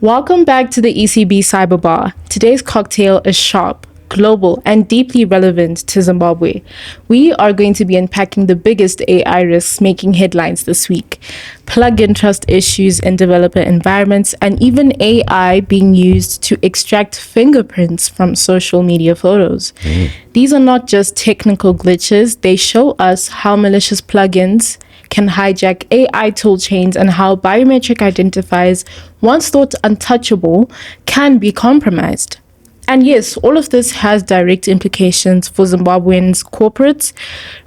Welcome back to the ECB Cyber Bar. Today's cocktail is sharp, global, and deeply relevant to Zimbabwe. We are going to be unpacking the biggest AI risks making headlines this week, plug-in trust issues in developer environments, and even AI being used to extract fingerprints from social media photos. These are not just technical glitches, they show us how malicious plugins can hijack AI tool chains and how biometric identifiers, once thought untouchable, can be compromised. And yes, all of this has direct implications for Zimbabweans corporates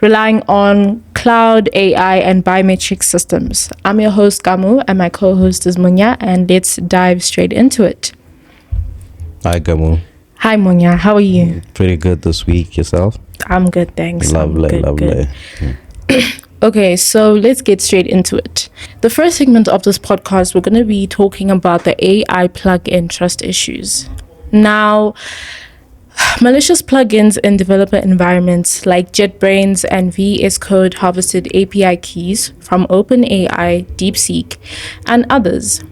relying on cloud, AI, and biometric systems. I'm your host, Gamu, and my co-host is Munya, and let's dive straight into it. Hi, Gamu. Hi, Munya. How are you? Pretty good this week. Yourself? I'm good, thanks. Lovely. Okay, so let's get straight into it. The first segment of this podcast, we're going to be talking about the AI plug-in trust issues. Now, malicious plugins in developer environments like JetBrains and VS Code harvested API keys from OpenAI, DeepSeek, and others.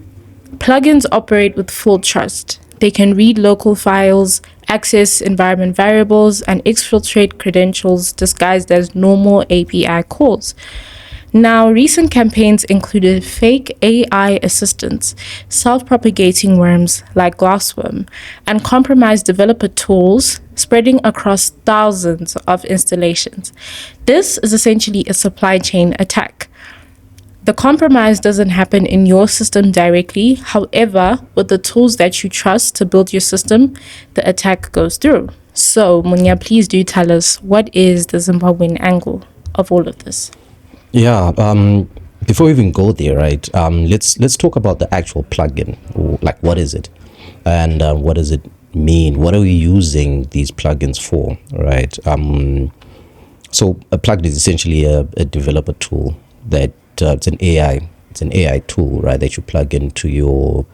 Plugins operate with full trust. They can read local files, access environment variables, and exfiltrate credentials disguised as normal API calls. Now, recent campaigns included fake AI assistants, self-propagating worms like Glassworm, and compromised developer tools spreading across thousands of installations. This is essentially a supply chain attack. The compromise doesn't happen in your system directly. However, with the tools that you trust to build your system, the attack goes through. So, Munya, please do tell us, what is the Zimbabwean angle of all of this? Yeah. Before we even go there, right? Let's talk about the actual plugin. Like, what is it, and what does it mean? What are we using these plugins for, right? So a plugin is essentially a developer tool that it's an AI tool, right? That you plug into your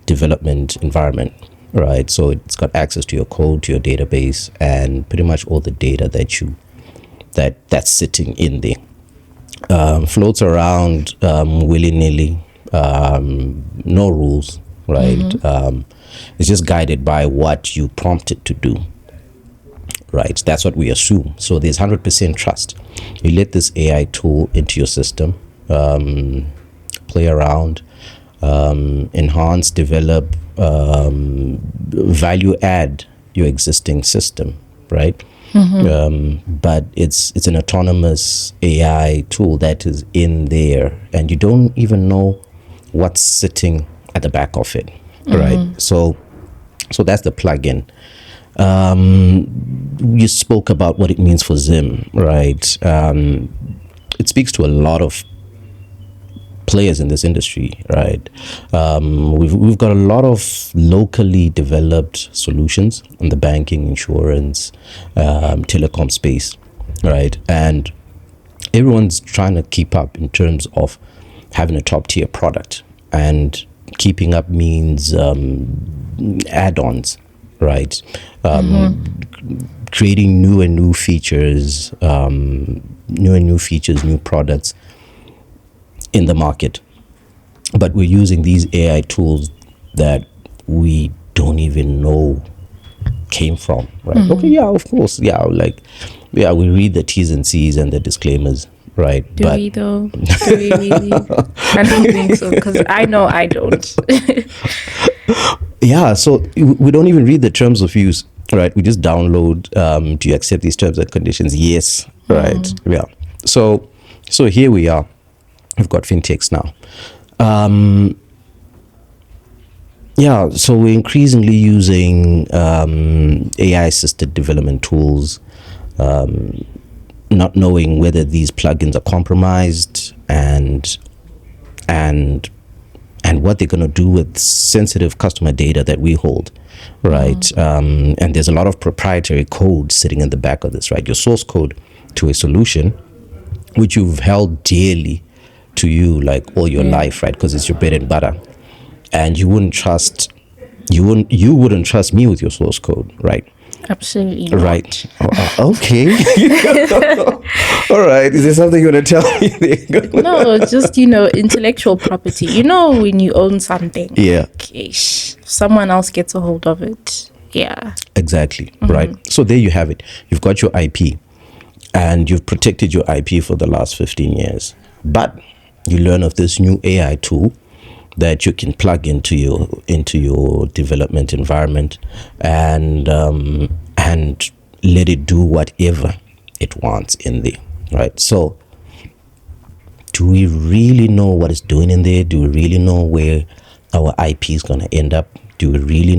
development environment, right? So it's got access to your code, to your database, and pretty much all the data that's sitting in there. Floats around willy-nilly, no rules, right? It's just guided by what you prompt it to do, right? That's what we assume. So there's 100% trust. You let this AI tool into your system, play around, enhance, develop, value add your existing system, right? But it's an autonomous AI tool that is in there, and you don't even know what's sitting at the back of it, right? So that's the plugin. You spoke about what it means for Zim, right? It speaks to a lot of players in this industry, right? We've got a lot of locally developed solutions in the banking, insurance, telecom space, right? And everyone's trying to keep up in terms of having a top tier product, and keeping up means add-ons, right? Creating new features, new products in the market. But we're using these AI tools that we don't even know came from, right? Okay, yeah, of course, we read the T's and C's and the disclaimers, right? Do we though? Do we really? I don't think so, because I know I don't. Yeah, so we don't even read the terms of use, right? We just download. Do you accept these terms and conditions? Yes, right. Yeah. So here we are. We've got fintechs now. So we're increasingly using AI-assisted development tools, not knowing whether these plugins are compromised and what they're going to do with sensitive customer data that we hold, right? And there's a lot of proprietary code sitting in the back of this, right? Your source code to a solution, which you've held dearly to you like all your life, right? Because it's your bread and butter, and you wouldn't trust me with your source code, right? Absolutely right. Okay. All right. Is there something you want to tell me? No, just, intellectual property. When you own something. Yeah. Okay, someone else gets a hold of it. Yeah. Exactly. Right. So there you have it. You've got your IP and you've protected your IP for the last 15 years. But you learn of this new AI tool that you can plug into your development environment and let it do whatever it wants in there, right? So do we really know what it's doing in there? Do we really know where our IP is going to end up? Do we really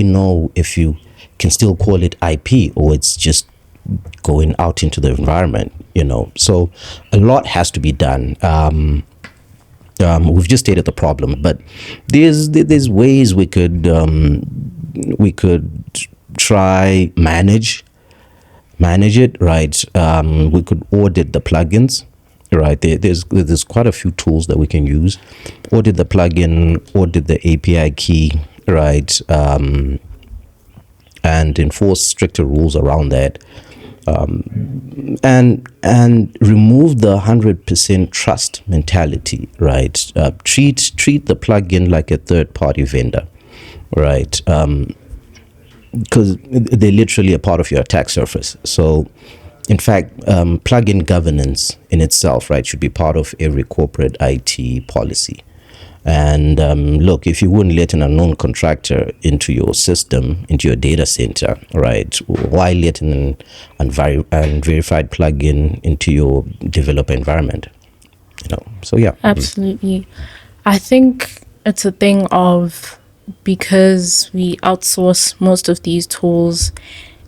know if you can still call it IP or it's just going out into the environment, So a lot has to be done. We've just stated the problem, but there's ways we could try manage it, right? We could audit the plugins, right? There's quite a few tools that we can use. Audit the plugin, audit the API key, right? And enforce stricter rules around that. And remove the 100% trust mentality, right? Treat the plugin like a third-party vendor, right? Because they're literally a part of your attack surface. So, in fact, plugin governance in itself, right, should be part of every corporate IT policy. And look, if you wouldn't let an unknown contractor into your system, into your data center, right, why let an unverified plugin into your developer environment? So yeah. Absolutely. I think it's a thing of, because we outsource most of these tools,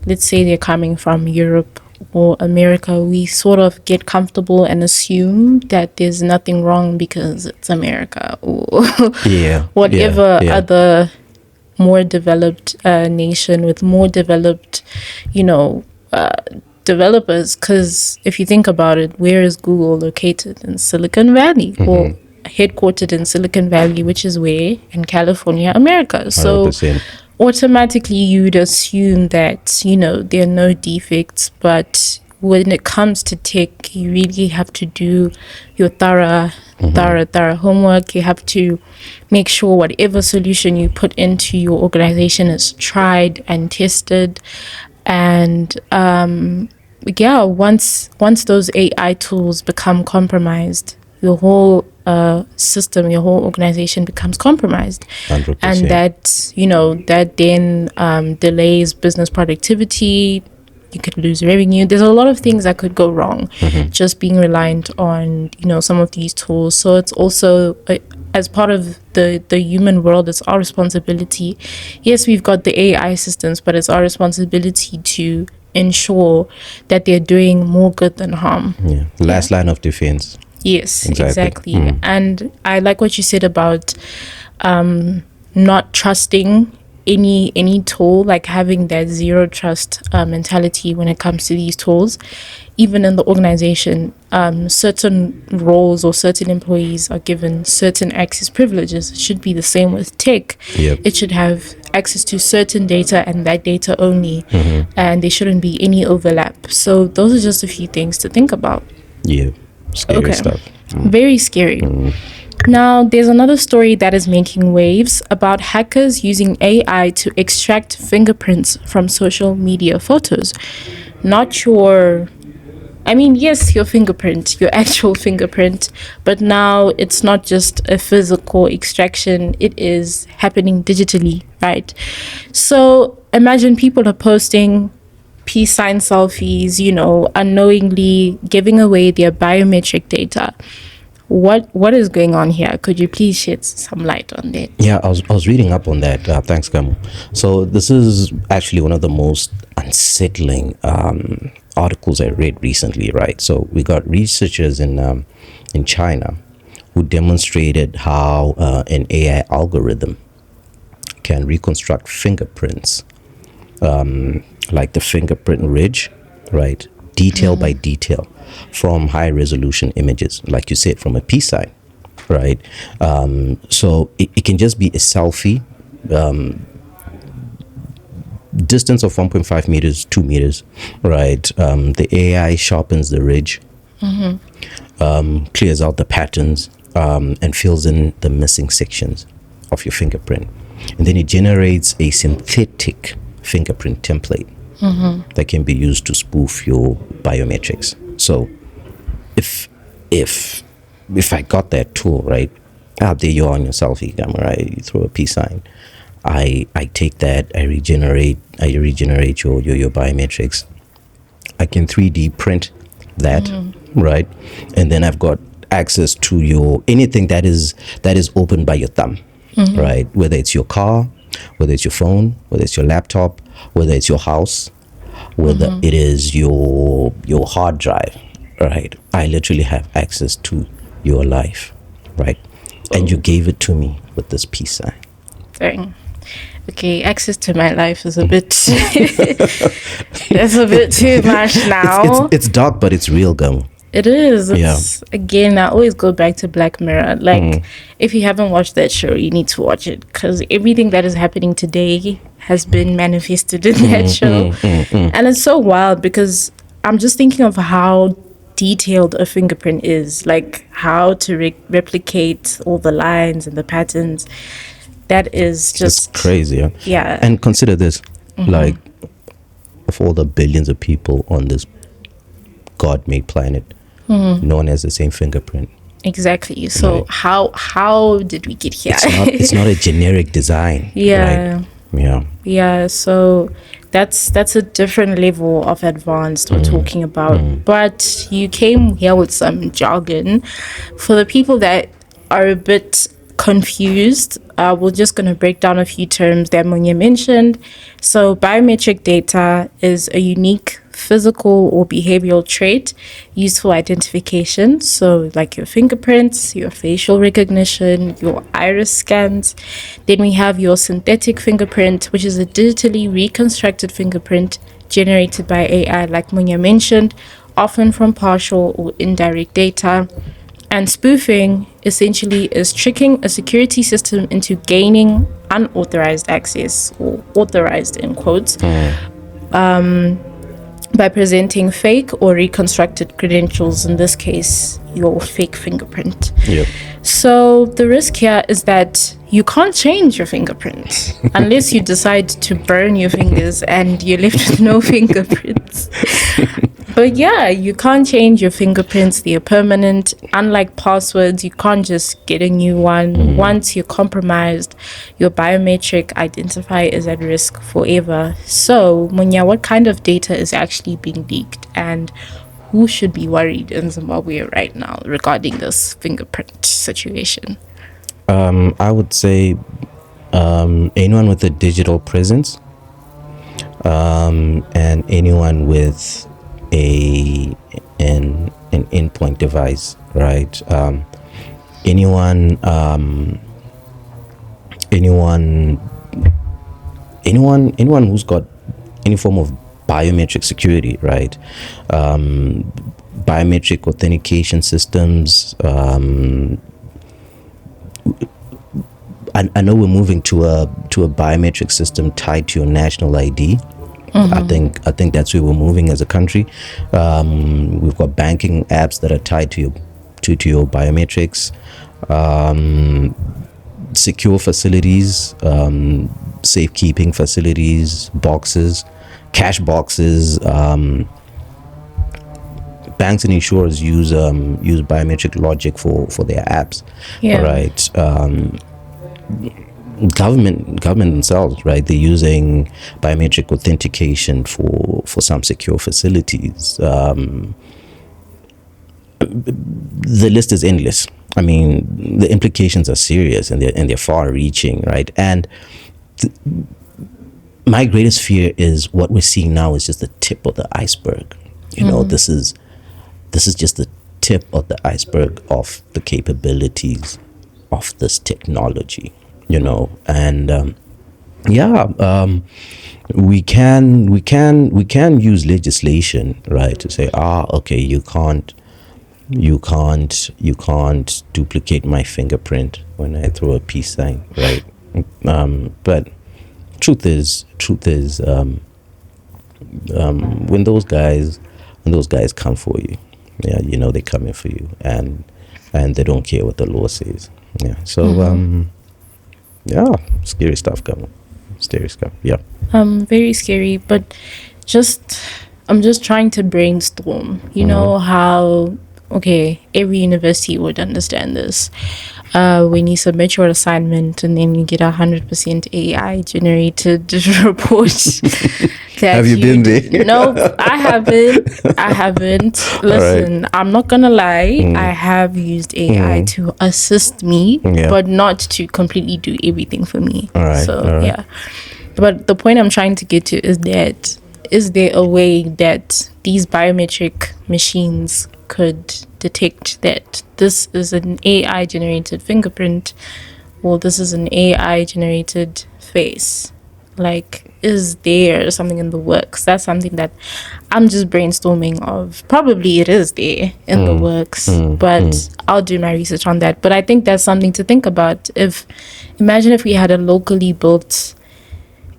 let's say they're coming from Europe or America, we sort of get comfortable and assume that there's nothing wrong because it's America or whatever other more developed nation with more developed, developers. Because if you think about it, where is Google located? In Silicon Valley, or headquartered in Silicon Valley, which is where? In California, America. So 100%. Automatically you'd assume that, there are no defects, but when it comes to tech, you really have to do your thorough homework. You have to make sure whatever solution you put into your organization is tried and tested. And once those AI tools become compromised, your whole system, your whole organization becomes compromised. 100%. And that then delays business productivity. You could lose revenue. There's a lot of things that could go wrong just being reliant on some of these tools. So it's also as part of the human world, it's our responsibility. Yes, we've got the AI systems, but it's our responsibility to ensure that they're doing more good than harm. Last line of defense. Yes, exactly. And I like what you said about not trusting any tool, like having that zero trust mentality when it comes to these tools. Even in the organization, certain roles or certain employees are given certain access privileges. It should be the same with tech. It should have access to certain data and that data only, and there shouldn't be any overlap. So those are just a few things to think about. Scary stuff. Very scary. Now, there's another story that is making waves about hackers using AI to extract fingerprints from social media photos. Yes, your fingerprint, your actual fingerprint, but now it's not just a physical extraction, it is happening digitally, right? So imagine people are posting peace sign selfies, unknowingly giving away their biometric data. What is going on here? Could you please shed some light on that? Yeah, I was reading up on that. Thanks, Gamu. So this is actually one of the most unsettling articles I read recently, right? So we got researchers in China who demonstrated how an AI algorithm can reconstruct fingerprints, like the fingerprint ridge, right? Detail by detail, from high resolution images, like you said, from a peace sign, right? So it can just be a selfie distance of 1.5 meters, 2 meters, right? The AI sharpens the ridge, clears out the patterns, and fills in the missing sections of your fingerprint. And then it generates a synthetic fingerprint template that can be used to spoof your biometrics. So if I got that tool, right, out there you're on your selfie camera, you throw a peace sign, I take that, I regenerate your biometrics. I can 3D print that, right? And then I've got access to your anything that is opened by your thumb, right? Whether it's your car, whether it's your phone, whether it's your laptop, whether it's your house, whether it is your hard drive, right? I literally have access to your life, right? And you gave it to me with this peace sign. Dang. Okay, access to my life is a bit that's a bit too much now. It's dark, but it's real, gum. It is. It's, again, I always go back to Black Mirror. Like, if you haven't watched that show, you need to watch it, because everything that is happening today has been manifested in that show. And it's so wild, because I'm just thinking of how detailed a fingerprint is, like how to replicate all the lines and the patterns. That is just it's crazy. Yeah. And consider this, like, of all the billions of people on this God-made planet, no one has the same fingerprint. Exactly. So how did we get here? It's not a generic design. Yeah. Right? Yeah. So that's a different level of advanced we're talking about. But you came here with some jargon. For the people that are a bit confused, we're just going to break down a few terms that Munya mentioned. So biometric data is a unique physical or behavioral trait used for identification. So like your fingerprints, your facial recognition, your iris scans. Then we have your synthetic fingerprint, which is a digitally reconstructed fingerprint generated by AI, like Munya mentioned, often from partial or indirect data. And spoofing essentially is tricking a security system into gaining unauthorized access, or authorized in quotes, by presenting fake or reconstructed credentials, in this case, your fake fingerprint. Yep. So the risk here is that you can't change your fingerprint unless you decide to burn your fingers and you're left with no fingerprints. But yeah, you can't change your fingerprints. They are permanent. Unlike passwords, you can't just get a new one. Once you're compromised, your biometric identifier is at risk forever. So, Munya, what kind of data is actually being leaked, and who should be worried in Zimbabwe right now regarding this fingerprint situation? I would say anyone with a digital presence, and anyone with an endpoint device, right? Anyone who's got any form of biometric security, right? Biometric authentication systems. I know we're moving to a biometric system tied to your national ID. I think that's where we're moving as a country. We've got banking apps that are tied to your biometrics, secure facilities, safekeeping facilities, boxes, cash boxes. Banks and insurers use biometric logic for their apps, right? Government themselves, right? They're using biometric authentication for some secure facilities. The list is endless. I mean, the implications are serious, and they're far-reaching, right? And my greatest fear is what we're seeing now is just the tip of the iceberg. You know, this is just the tip of the iceberg of the capabilities of this technology. You know, and we can use legislation, right, to say, okay, you can't duplicate my fingerprint when I throw a peace sign, right? But truth is, when those guys come for you, yeah, you know they're coming for you, and they don't care what the law says. Yeah. So yeah, scary stuff coming. Scary stuff. Yeah. Very scary, but I'm just trying to brainstorm. You know how, okay, every university would understand this. When you submit your assignment and then you get 100% AI generated report. Have you been there? No, I haven't. Listen, right. I'm not gonna lie. I have used AI to assist me, but not to completely do everything for me. All right. Yeah. But the point I'm trying to get to is that, is there a way that these biometric machines could detect that this is an AI generated fingerprint or this is an AI generated face? Like, is there something in the works? That's something that I'm just brainstorming of. Probably it is there in the works, but I'll do my research on that. But I think that's something to think about. Imagine if we had a locally built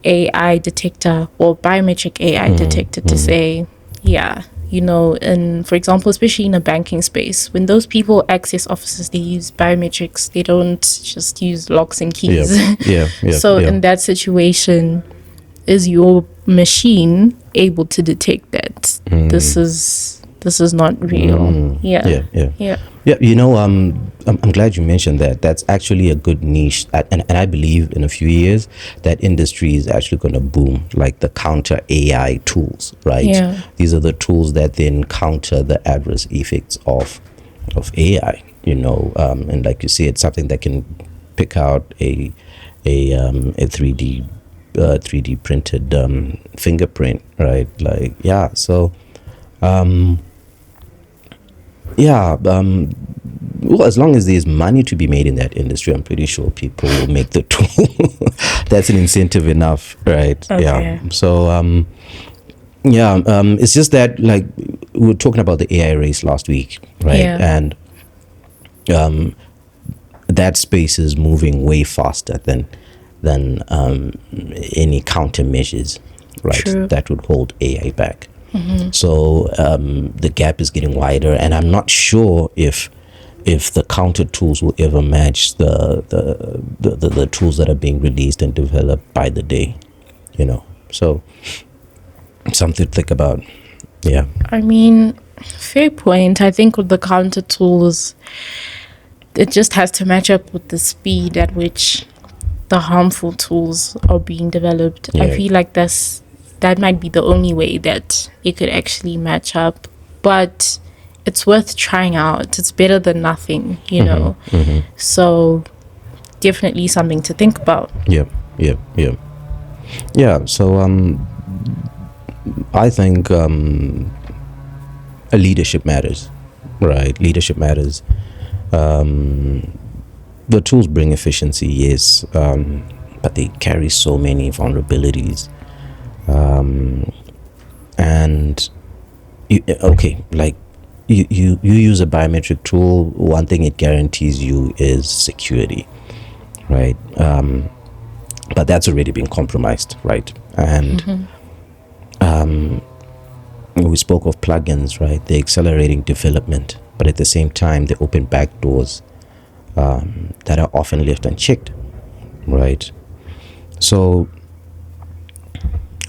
AI detector or biometric AI detector to say, yeah, you know, and for example, especially in a banking space, when those people access offices, they use biometrics. They don't just use locks and keys. So in that situation, is your machine able to detect that this is not real? Yeah. You know, I'm glad you mentioned that. That's actually a good niche, and I believe in a few years that industry is actually going to boom, like the counter AI tools, right? Yeah. These are the tools that then counter the adverse effects of AI. You know, and like you say, it's something that can pick out a 3D printed fingerprint, right? Like, yeah. So. Well, as long as there's money to be made in that industry, I'm pretty sure people will make the tool. That's an incentive enough, right? Okay. Yeah. So, it's just that, like, we were talking about the AI race last week, right? Yeah. And that space is moving way faster than any countermeasures, right? True. That would hold AI back. So the gap is getting wider, and I'm not sure if the counter tools will ever match the tools that are being released and developed by the day, you know. So something to think about. Yeah. I mean, fair point. I think with the counter tools, it just has to match up with the speed at which the harmful tools are being developed. Yeah. I feel like that might be the only way that it could actually match up, but it's worth trying out. It's better than nothing, you know. So definitely something to think about. Yeah. So I think leadership matters, right? Leadership matters. The tools bring efficiency, yes, but they carry so many vulnerabilities. And you use a biometric tool, one thing it guarantees you is security, right? But that's already been compromised, right? And we spoke of plugins, right? They're accelerating development, but at the same time they open back doors that are often left unchecked, right? So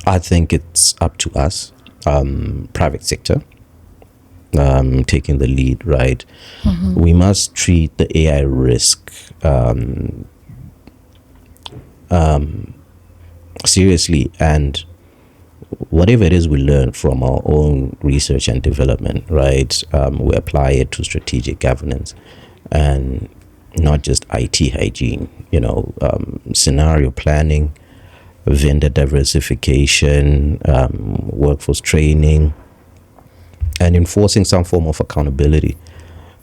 I think it's up to us, private sector, taking the lead, right? We must treat the AI risk seriously, and whatever it is we learn from our own research and development, right? We apply it to strategic governance and not just IT hygiene, you know, scenario planning, vendor diversification, workforce training, and enforcing some form of accountability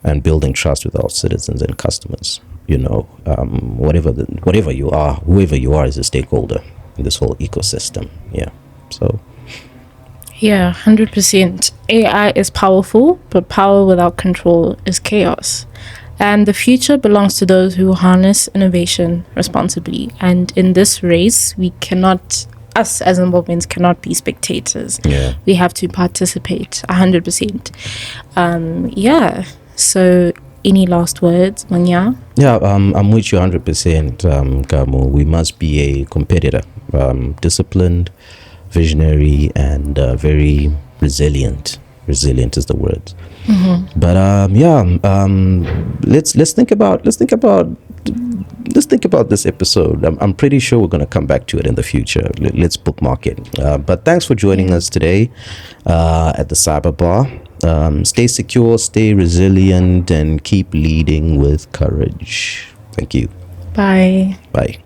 and building trust with our citizens and customers. You know, whatever you are, whoever you are is a stakeholder in this whole ecosystem. Yeah. So. Yeah, 100%. AI is powerful, but power without control is chaos. And the future belongs to those who harness innovation responsibly. And in this race, us as involvements cannot be spectators. Yeah. We have to participate 100%. So any last words, Manya? Yeah, I'm with you 100%, Gamu. We must be a competitor, disciplined, visionary, and very resilient. Resilient is the word. But let's think about this episode. I'm pretty sure we're going to come back to it in the future. Let's bookmark it. But thanks for joining us today at the Cyber Bar. Stay secure, stay resilient, and keep leading with courage. Thank you. Bye. Bye.